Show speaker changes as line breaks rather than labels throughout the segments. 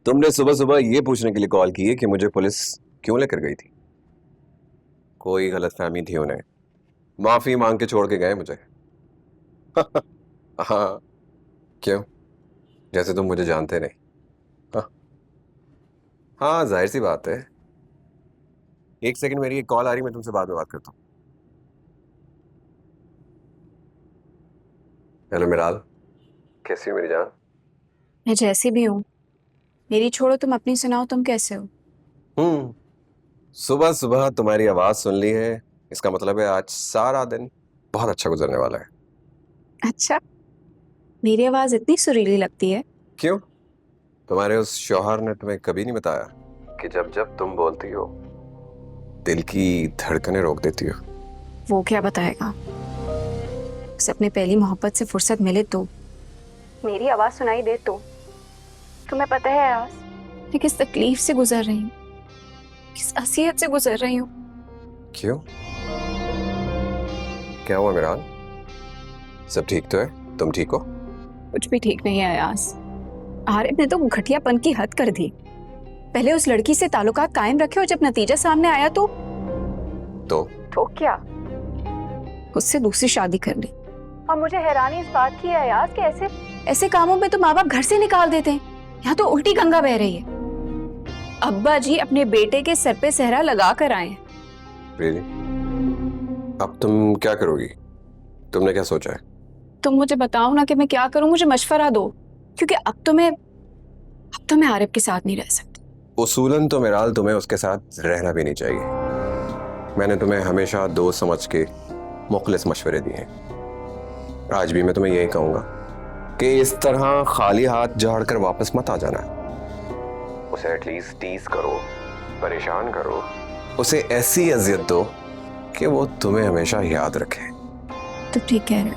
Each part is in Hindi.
तुमने सुबह सुबह ये पूछने के लिए कॉल की है कि मुझे पुलिस क्यों लेकर गई थी? कोई गलतफहमी थी उन्हें, माफी मांग के छोड़ के गए मुझे। हाँ। क्यों? जैसे तुम मुझे जानते नहीं। हाँ, हाँ जाहिर सी बात है। एक सेकंड, मेरी एक कॉल आ रही, मैं तुमसे बाद में बात करता हूँ। हेलो मिराल, कैसी हो मेरी जान?
मैं जैसी भी हूँ। मेरी छोड़ो, तुम अपनी सुनाओ, तुम कैसे हो?
सुबह सुबह तुम्हारी आवाज सुन ली है, इसका मतलब है आज सारा दिन बहुत अच्छा गुजरने वाला है।
अच्छा, मेरी आवाज इतनी सुरीली लगती है?
क्यों? तुम्हारे उस शौहर ने तुम्हें कभी नहीं बताया कि जब जब तुम बोलती हो दिल की धड़कनें रोक देती हो?
वो क्या बताएगा? उसे अपनी पहली मोहब्बत से फुर्सत मिले तो मेरी आवाज सुनाई दे तो तुम्हें पता है यार, मैं किस तकलीफ से गुजर रही हूँ, किस असियत से गुजर रही हूँ।
क्यों? क्या हुआ मिराल? सब ठीक तो है? तुम ठीक हो?
कुछ भी ठीक नहीं है अयास। आरिफ ने तो घटियापन की हद कर दी। पहले उस लड़की से ताल्लुकात कायम रखे और जब नतीजा सामने आया तो तो क्या, उससे दूसरी शादी कर ली। और मुझे हैरानी इस बात की है अयास कि ऐसे ऐसे कामों में तो माँ बाप घर से निकाल देते हैं। यहाँ तो उल्टी गंगा बह रही है। अब्बा जी अपने बेटे के सर पे सेहरा लगा कर आए हैं।
Really? अब तुम क्या करोगी? तुमने क्या सोचा है?
तुम मुझे बताओ ना कि मैं क्या करूं, मुझे मशवरा दो, क्योंकि अब तो मैं आरिफ के साथ नहीं रह सकती।
उसूलन तो मिराल तुम्हें उसके साथ रहना भी नहीं चाहिए। मैंने तुम्हें हमेशा दोस्त समझ के मुखलिस मशवरे दिए हैं। आज भी मैं तुम्हें यही कहूंगा कि इस तरह खाली हाथ झाड़ कर वापस मत आ जाना। उसे एटलीस्ट टीज करो, परेशान करो, उसे ऐसी अजियत दो कि वो तुम्हें हमेशा याद रखे।
तो ठीक कह रहे हो,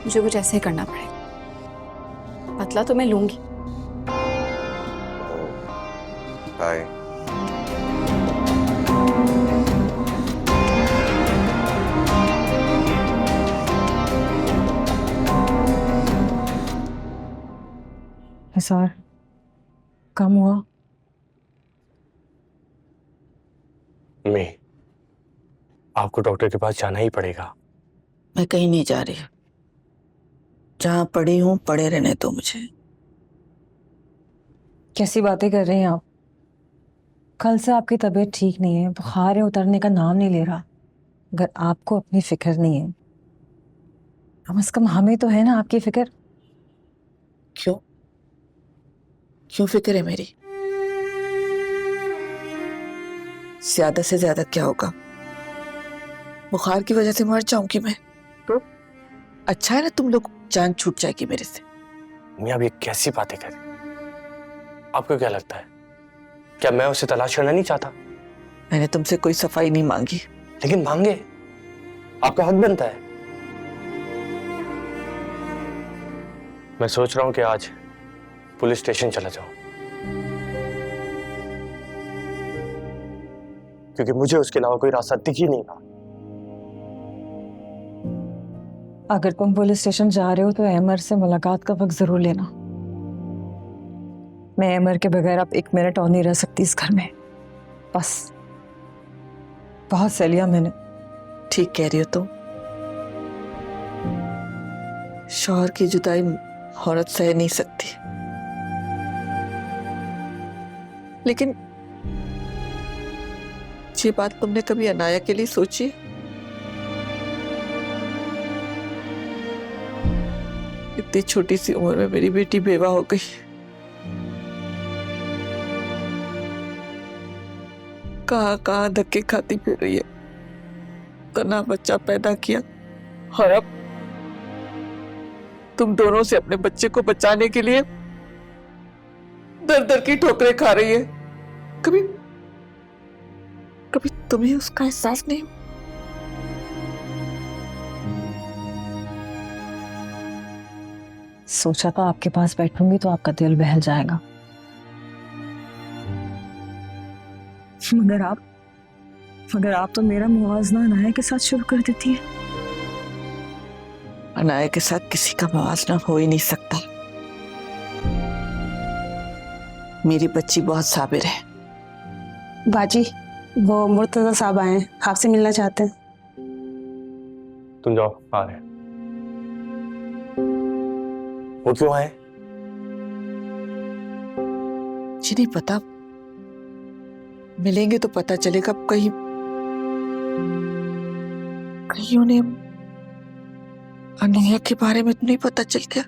मुझे कुछ ऐसे ही करना पड़ेगा। बदला तो मैं लूंगी।
बाय।
हिसार कम हुआ?
मम्मी, आपको डॉक्टर के पास जाना ही पड़ेगा।
मैं कहीं नहीं जा रही। जहां पड़ी हूं पड़े रहने दो मुझे।
कैसी बातें कर रही हैं आप? कल से आपकी तबीयत ठीक नहीं है, बुखार है, उतरने का नाम नहीं ले रहा। अगर आपको अपनी फिक्र नहीं है, कम से कम हमें तो है ना आपकी फिक्र।
क्यों क्यों फिक्र है मेरी? ज्यादा से ज्यादा क्या होगा? बुखार की वजह से मर जाऊंगी मैं तो? अच्छा है ना, तुम लोग जान छूट जाएगी मेरे से।
मम्मी, आप ये कैसी बातें कर रही हैं? आपको क्या लगता है, क्या मैं उसे तलाश करना नहीं चाहता?
मैंने तुमसे कोई सफाई नहीं मांगी।
लेकिन मांगे, आपका हक बनता है। मैं सोच रहा हूं कि आज पुलिस स्टेशन चला जाऊं, क्योंकि मुझे उसके अलावा कोई रास्ता दिख ही नहीं रहा।
अगर तुम पुलिस स्टेशन जा रहे हो तो अमर से मुलाकात का वक्त जरूर लेना। मैं अमर के बगैर अब एक मिनट और नहीं रह सकती इस घर में। बस बहुत सह लिया मैंने।
ठीक कह रही हो तुम। शौहर की जुदाई औरत सह नहीं सकती, लेकिन ये बात तुमने कभी अनाया के लिए सोची है? इतनी छोटी सी उम्र में मेरी बेटी बेवा हो गई। कहां कहां धक्के खाती फिर रही है। तना बच्चा पैदा किया और अब तुम दोनों से अपने बच्चे को बचाने के लिए दर दर की ठोकरें खा रही है। कभी कभी तुम्हें उसका एहसास नहीं?
सोचा था आपके पास बैठूंगी तो आपका दिल बहल जाएगा, मगर आप तो मेरा मुवाजना अनाया के साथ शुरू कर देती है।
अनाया के साथ किसी का मुवाजना हो ही नहीं सकता।
मेरी बच्ची बहुत साबिर है।
बाजी, वो मुर्तजा साहब आए हैं, आपसे मिलना चाहते हैं।
तुम जाओ, आ रहे हैं। वो क्यों आए?
मुझे नहीं पता, मिलेंगे तो पता चलेगा। कहीं कहीं उन्हें अनया के बारे में तो नहीं पता चल गया?